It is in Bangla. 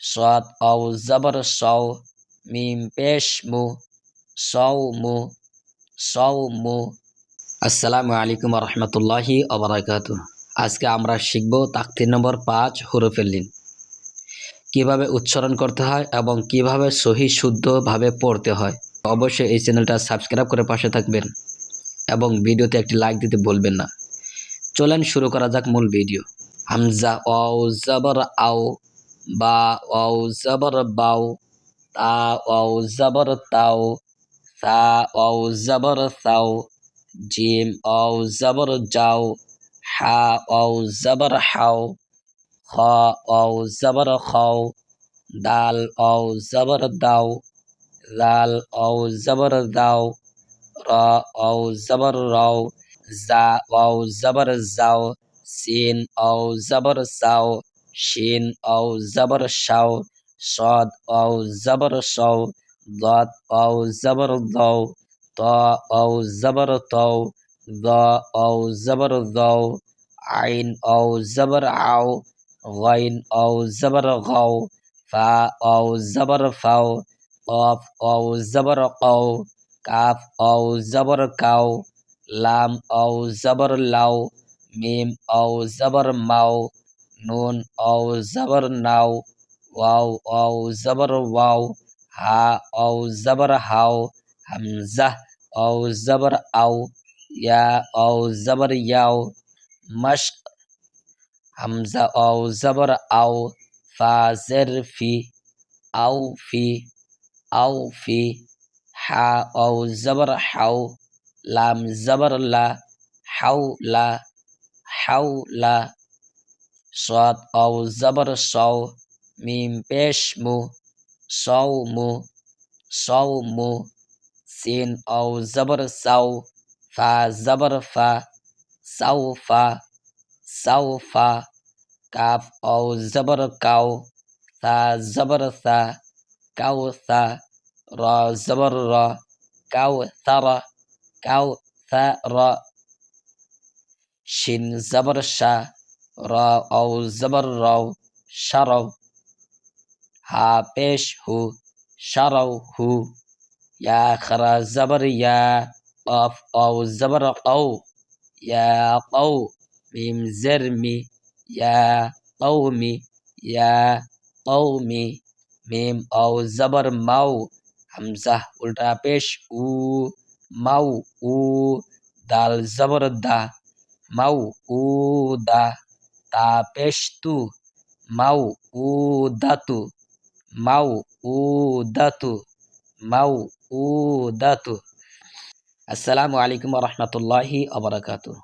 সাদ আও জবর সাও মিম পেশ মু সাও মু সাও মু। আসসালামু আলাইকুম রহমতুল্লাহি ওয়া আজকে আমরা শিখব তাকতির নম্বর 5 হুরুফের লিন, কিভাবে উচ্চারণ করতে হয় এবং কিভাবে সহি শুদ্ধভাবে পড়তে হয়। অবশ্যই এই চ্যানেলটা সাবস্ক্রাইব করে পাশে থাকবেন এবং ভিডিওতে একটি লাইক দিতে ভুলবেন না। চলেন শুরু করা যাক মূল ভিডিও। হামজা ওয়াও জবর আও, বা ওয়াও জবর বাও, তা ওয়াও জবর তাও, সা ওয়াও জবর সাও, জিম ওয়াও জবর যাও, হা ওয়াও জবর হাও, খ ওয়াও জবর খাও, দাল ওয়াও জবর দাও, লাল ওয়াও জবর দাও, র ওয়াও জবর রাও, জা ওয়াও জবর যাও, সিন ওয়াও জবর সাও, শিন ওয়াও জবর শাও, صاد ওয়াও জবর সাও, ضاد ওয়াও জবর দাও, ত ওয়াও জবর তাও, য ওয়াও জবর দাও, আইন ওয়াও জবর আও, গাইন ওয়াও জবর গাও, ফা ওয়াও জবর ফাও, কফ ওয়াও জবর কাও, কাফ ওয়াও জবর কাও, লাম ওয়াও জবর লাও, মিম ওয়াও জবর মাও, নুন ওয়াও জবর নাও, ওয়াও ওয়াও জবর ওয়াও, হা ওয়াও জবর হাও, হামজা ওয়াও জবর আও, ইয়া ওয়াও জবর ইয়াও, মশক হামজা ওয়াও জবর আও, ফা জের ফি, আও ফি, আও ফি, হা ওয়াও জবর হাও, লাম জবর লা, হাও লা, হাও লা, সাদ ওয়াও জবর সাও, মিম পেশ মু, সাও মু, সাও মু, সিন ওয়াও জবর সাও, ফা জবর ফা, সাও ফা, সাও ফা, কাফ ওয়াও জবর কাও, সা জবর সা, কাও সা, র জবর র, কাও সারা, কাও সা র, শিন জবর শা, র ওয়াও জবর রাও, শারাও, হা পেশ হু, শারাও হু, ইয়া খরা জবর ইয়া, কফ ওয়াও জবর কাও, ইয়া কাও, মিম জের মি, ইয়া কওমি, ইয়া কওমি, মিম ওয়াও জবর মাও, হামজা উল্টা পেশ উ, মাও উ, দাল জবর দা, মাও উ দা, তা পেশ তু, মাও উ দাতু, মাও উ দাতু, মাও উ দাতু। আসসালামু আলাইকুম রহমতুল্লাহি ওয়া বারাকাতুহু।